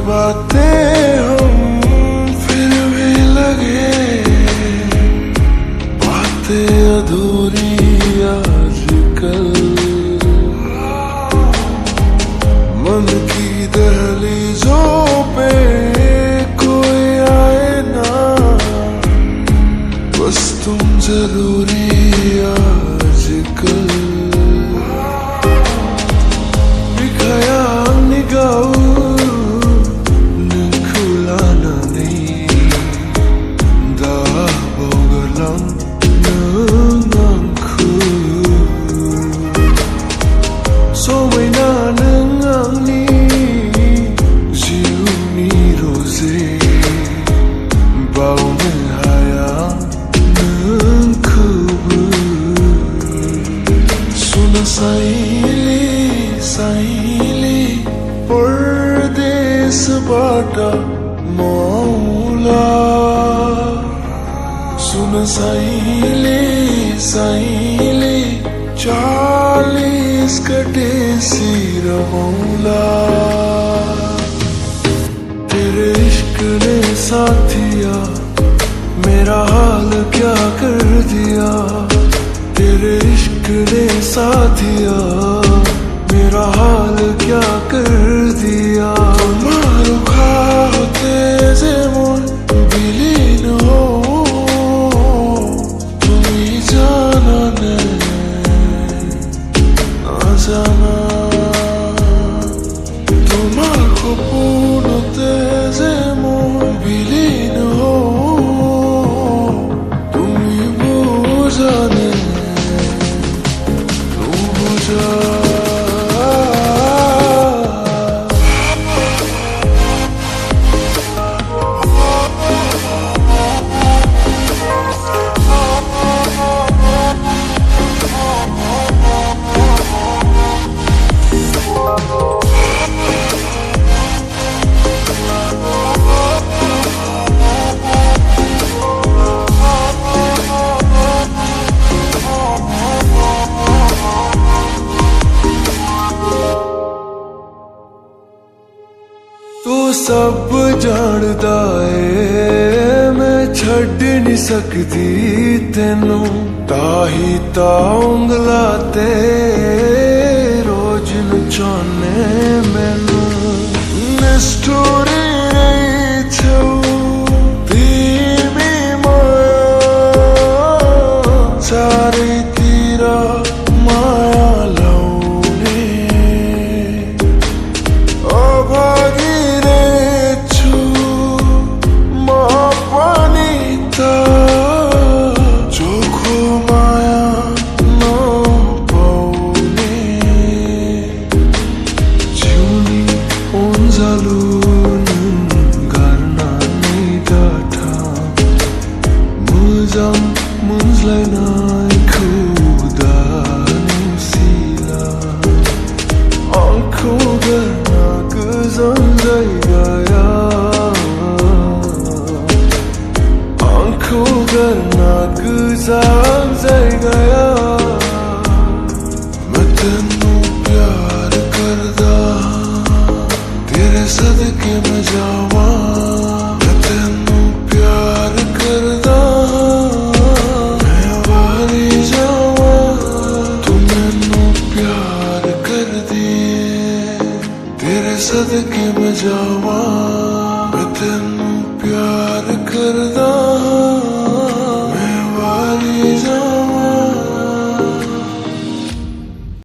बातें हम फिर भी लगे बातें अधूरी आजकल। मन की दहलीजों पे कोई आए ना, बस तुम जरूरी आजकल। बिखया निगाहू saili perdes pada maula. Suna saili 40 कटे सिर मौला। तेरे इश्क ने साथिया मेरा हाल क्या कर दिया। तेरे इश्क ने साथिया मेरा हाल क्या कर दिया। तुम्हारो खाते से मन विलीन हो, तुम्ही जाना ने ना जाना। तुम्हारो पूर्णते से मन विलीन हो, तुम्ही बुझाने तू बुझा। तू सब जानदा है मैं छड़ नहीं सकती तेनू। ताही ता उंगला ते रोज नचाने मैनू। निष्ठुरी रही छू धीमी माया, सारी तीरा माया लौने। ओ भागी गया। मैं तेनू प्यार करदा, तेरे सदके में जावा। मैं तेनू प्यार करदा, मैं वारी जावा। तू मैनू प्यार कर दिए, तेरे सदके में जावा। मैं तेनू प्यार करदा।